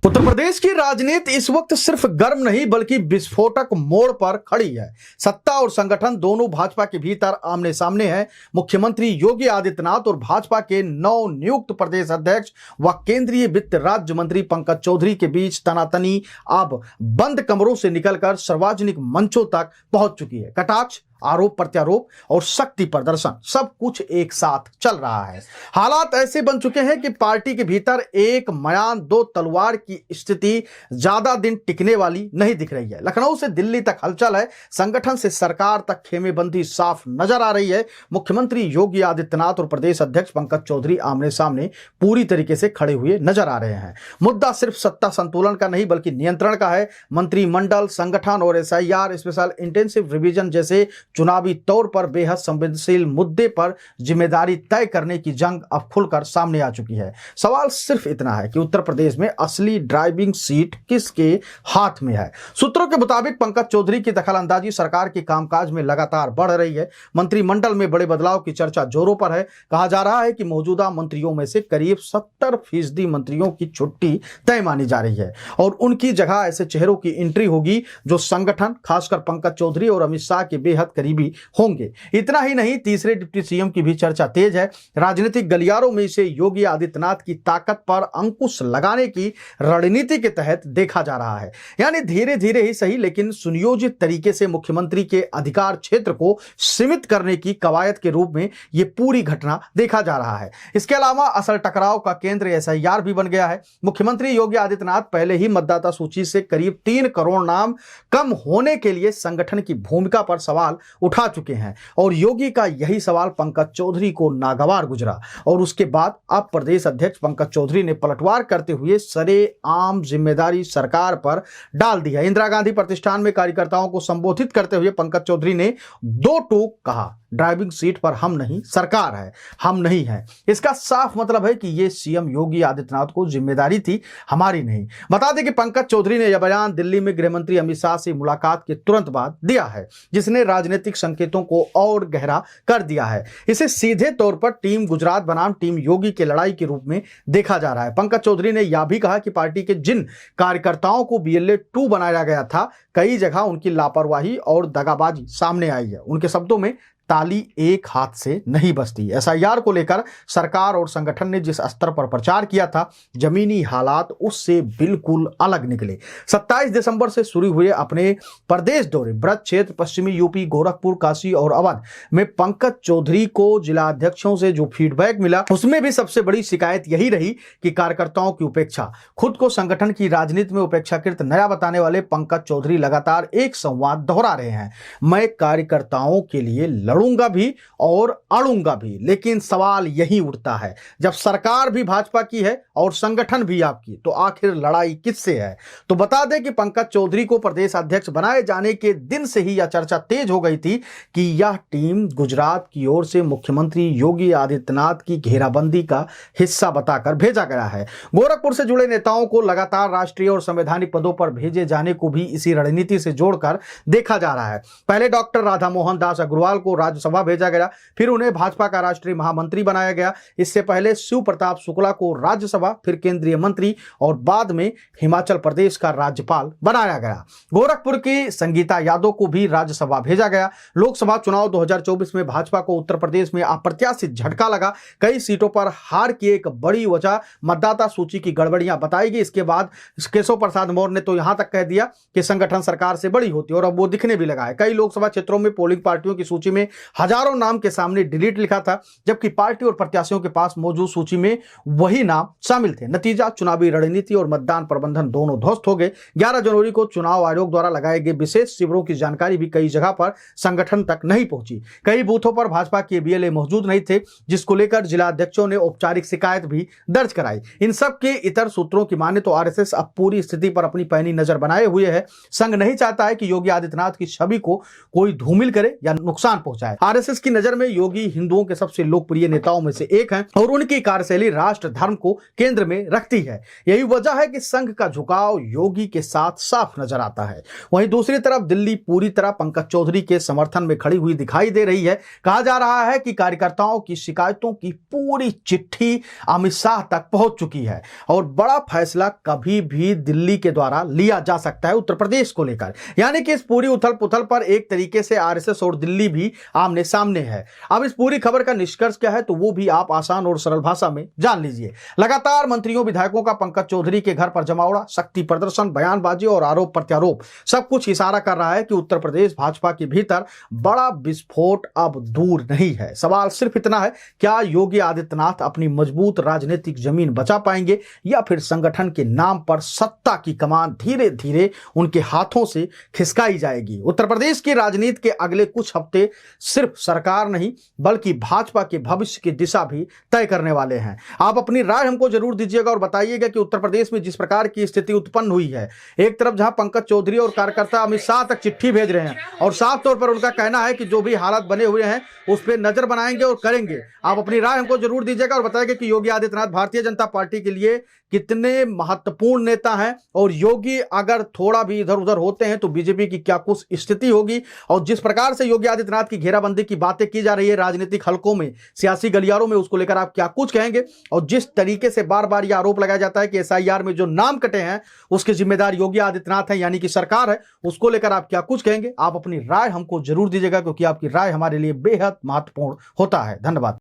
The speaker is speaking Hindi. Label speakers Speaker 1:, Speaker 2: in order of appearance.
Speaker 1: उत्तर प्रदेश की राजनीति इस वक्त सिर्फ गर्म नहीं बल्कि विस्फोटक मोड़ पर खड़ी है। सत्ता और संगठन दोनों भाजपा के भीतर आमने सामने है। मुख्यमंत्री योगी आदित्यनाथ और भाजपा के नव नियुक्त प्रदेश अध्यक्ष व केंद्रीय वित्त राज्य मंत्री पंकज चौधरी के बीच तनातनी अब बंद कमरों से निकलकर सार्वजनिक मंचों तक पहुंच चुकी है। कटाक्ष, आरोप प्रत्यारोप और शक्ति प्रदर्शन सब कुछ एक साथ चल रहा है। हालात ऐसे बन चुके हैं कि पार्टी के भीतर एक मयान दो तलवार की स्थिति ज्यादा दिन टिकने वाली नहीं दिख रही है। लखनऊ से दिल्ली तक हलचल है, संगठन से सरकार तक खेमेबंदी साफ नजर आ रही है। मुख्यमंत्री योगी आदित्यनाथ और प्रदेश अध्यक्ष पंकज चौधरी आमने सामने पूरी तरीके से खड़े हुए नजर आ रहे हैं। मुद्दा सिर्फ सत्ता संतुलन का नहीं बल्कि नियंत्रण का है। मंत्रिमंडल, संगठन और SIR स्पेशल इंटेंसिव रिवीजन जैसे चुनावी तौर पर बेहद संवेदनशील मुद्दे पर जिम्मेदारी तय करने की जंग अब खुलकर सामने आ चुकी है। सवाल सिर्फ इतना है कि उत्तर प्रदेश में असली ड्राइविंग सीट किसके हाथ में है। सूत्रों के मुताबिक पंकज चौधरी की दखलंदाजी सरकार के कामकाज में लगातार बढ़ रही है। मंत्रिमंडल में बड़े बदलाव की चर्चा जोरों पर है। कहा जा रहा है कि मौजूदा मंत्रियों में से करीब 70% मंत्रियों की छुट्टी तय मानी जा रही है और उनकी जगह ऐसे चेहरों की एंट्री होगी जो संगठन, खासकर पंकज चौधरी और अमित शाह के बेहद करीबी होंगे। इतना ही नहीं, तीसरे डिप्टी सीएम की भी चर्चा तेज है। राजनीतिक गलियारों में इसे योगी आदित्यनाथ की ताकत पर अंकुश लगाने की रणनीति के तहत देखा जा रहा है। यानी धीरे धीरे ही सही लेकिन सुनियोजित तरीके से मुख्यमंत्री के अधिकार क्षेत्र को सीमित करने की कवायद के रूप में यह पूरी घटना देखा जा रहा है। इसके अलावा असल टकराव का केंद्र SIR भी बन गया है। मुख्यमंत्री योगी आदित्यनाथ पहले ही मतदाता सूची से करीब 3 करोड़ नाम कम होने के लिए संगठन की भूमिका पर सवाल उठा चुके हैं और योगी का यही सवाल पंकज चौधरी को नागवार गुजरा और उसके बाद अब प्रदेश अध्यक्ष पंकज चौधरी ने पलटवार करते हुए सरेआम जिम्मेदारी सरकार पर डाल दी है। इंदिरा गांधी प्रतिष्ठान में कार्यकर्ताओं को संबोधित करते हुए पंकज चौधरी ने 2 टूक कहा, ड्राइविंग सीट पर हम नहीं, सरकार है, हम नहीं है। इसका साफ मतलब है कि यह सीएम योगी आदित्यनाथ को जिम्मेदारी थी, हमारी नहीं। बता दें कि पंकज चौधरी ने यह बयान दिल्ली में गृह मंत्री अमित शाह से मुलाकात के तुरंत बाद दिया है, जिसने राजनीतिक संकेतों को और गहरा कर दिया है। इसे सीधे तौर पर टीम गुजरात बनाम टीम योगी की लड़ाई के रूप में देखा जा रहा है। पंकज चौधरी ने यह भी कहा कि पार्टी के जिन कार्यकर्ताओं को BLA 2 बनाया गया था, कई जगह उनकी लापरवाही और दगाबाजी सामने आई है। उनके शब्दों में ताली एक हाथ से नहीं बजती। SIR को लेकर सरकार और संगठन ने जिस स्तर पर प्रचार किया था, जमीनी हालात उससे बिल्कुल अलग निकले। 27 दिसंबर से शुरू हुए अपने प्रदेश दौरे ब्रज क्षेत्र, पश्चिमी UP, गोरखपुर, काशी और अवध में पंकज चौधरी को जिला अध्यक्षों से जो फीडबैक मिला उसमें भी सबसे बड़ी शिकायत यही रही कि कार्यकर्ताओं की उपेक्षा। खुद को संगठन की राजनीति में उपेक्षाकृत नया बताने वाले पंकज चौधरी लगातार एक संवाद दोहरा रहे हैं, मैं कार्यकर्ताओं के लिए लड़ूंगा भी और अड़ूंगा भी। लेकिन सवाल यही उठता है, जब सरकार भी भाजपा की है और संगठन भी आपकी, तो आखिर लड़ाई किससे है। तो बता दें कि पंकज चौधरी को प्रदेश अध्यक्ष बनाए जाने के दिन से ही यह चर्चा तेज हो गई थी कि यह टीम गुजरात की ओर से मुख्यमंत्री योगी आदित्यनाथ की घेराबंदी का हिस्सा बताकर भेजा गया है। गोरखपुर से जुड़े नेताओं को लगातार राष्ट्रीय और संवैधानिक पदों पर भेजे जाने को भी इसी रणनीति से जोड़कर देखा जा रहा है। पहले डॉक्टर राधा मोहन दास अग्रवाल को राज्यसभा भेजा गया, फिर उन्हें भाजपा का राष्ट्रीय महामंत्री बनाया गया। इससे पहले शिव प्रताप शुक्ला को राज्यसभा, फिर केंद्रीय मंत्री और बाद में हिमाचल प्रदेश का राज्यपाल बनाया गया। गोरखपुर की संगीता यादव को भी राज्यसभा भेजा गया। लोकसभा चुनाव 2024 में भाजपा को उत्तर प्रदेश में अप्रत्याशित झटका लगा। कई सीटों पर हार की एक बड़ी वजह मतदाता सूची की गड़बड़ियां बताई गई। इसके बाद केशव प्रसाद मौर्य ने तो यहां तक कह दिया कि संगठन सरकार से बड़ी होती है और अब वो दिखने भी लगा है। कई लोकसभा क्षेत्रों में पोलिंग पार्टियों की सूची में हजारों नाम के सामने डिलीट लिखा था, जबकि पार्टी और प्रत्याशियों के पास मौजूद सूची में वही नाम शामिल थे। नतीजा, चुनावी रणनीति और मतदान प्रबंधन दोनों ध्वस्त हो गए। 11 जनवरी को चुनाव आयोग द्वारा लगाए गए विशेष शिविरों की जानकारी भी कई जगह पर संगठन तक नहीं पहुंची। कई बूथों पर भाजपा के BLA मौजूद नहीं थे, जिसको लेकर जिला अध्यक्षों ने औपचारिक शिकायत भी दर्ज कराई। इन सब के इतर सूत्रों की माने तो RSS अब पूरी स्थिति पर अपनी पैनी नजर बनाए हुए है। संघ नहीं चाहता है कि योगी आदित्यनाथ की छवि को कोई धूमिल करे या नुकसान पहुंचाए। है। आरएसएस की नजर में योगी हिंदुओं के सबसे लोकप्रिय नेताओं में से एक हैं और उनकी कार्यशैली राष्ट्र धर्म को केंद्र में रखती है। यही वजह है कि संघ का झुकाव योगी के साथ साफ नजर आता है। वहीं दूसरी तरफ दिल्ली पूरी तरह पंकज चौधरी के समर्थन में खड़ी हुई दिखाई दे रही है। कहा जा रहा है कि कार्यकर्ताओं की शिकायतों की पूरी चिट्ठी अमित शाह तक पहुंच चुकी है और बड़ा फैसला कभी भी दिल्ली के द्वारा लिया जा सकता है उत्तर प्रदेश को लेकर। यानी कि इस पूरी उथल पुथल पर एक तरीके से आरएसएस और दिल्ली भी आमने सामने है। अब इस पूरी खबर का निष्कर्ष क्या है तो वो भी आप आसान और सरल भाषा में जान लीजिए। लगातार मंत्रियों विधायकों का पंकज चौधरी के घर पर जमावड़ा, शक्ति प्रदर्शन, बयानबाजी और आरोप प्रत्यारोप सब कुछ इशारा कर रहा है कि उत्तर प्रदेश भाजपा के भीतर बड़ा विस्फोट अब दूर नहीं है। सवाल सिर्फ इतना है, क्या योगी आदित्यनाथ अपनी मजबूत राजनीतिक जमीन बचा पाएंगे या फिर संगठन के नाम पर सत्ता की कमान धीरे धीरे उनके हाथों से खिसकाई जाएगी। उत्तर प्रदेश की राजनीति के अगले कुछ हफ्ते सिर्फ सरकार नहीं बल्कि भाजपा के भविष्य की दिशा भी तय करने वाले हैं। आप अपनी राय हमको जरूर दीजिएगा और बताइएगा कि उत्तर प्रदेश में जिस प्रकार की स्थिति उत्पन्न हुई है, एक तरफ जहां पंकज चौधरी और कार्यकर्ता अमित शाह तक चिट्ठी भेज रहे हैं और साफ तौर पर उनका कहना है कि जो भी हालात बने हुए हैं उस पर नजर बनाएंगे और करेंगे। आप अपनी राय हमको जरूर दीजिएगा और बताएंगे कि योगी आदित्यनाथ भारतीय जनता पार्टी के लिए कितने महत्वपूर्ण नेता हैं और योगी अगर थोड़ा भी इधर उधर होते हैं तो बीजेपी की क्या कुछ स्थिति होगी। और जिस प्रकार से योगी आदित्यनाथ की घेराबंदी की बातें की जा रही है राजनीतिक हलकों में, सियासी गलियारों में, उसको लेकर आप क्या कुछ कहेंगे। और जिस तरीके से बार बार यह आरोप लगाया जाता है कि एसआईआर में जो नाम कटे हैं उसके जिम्मेदार योगी आदित्यनाथ है यानी कि सरकार है, उसको लेकर आप क्या कुछ कहेंगे। आप अपनी राय हमको जरूर दीजिएगा क्योंकि आपकी राय हमारे लिए बेहद महत्वपूर्ण होता है। धन्यवाद।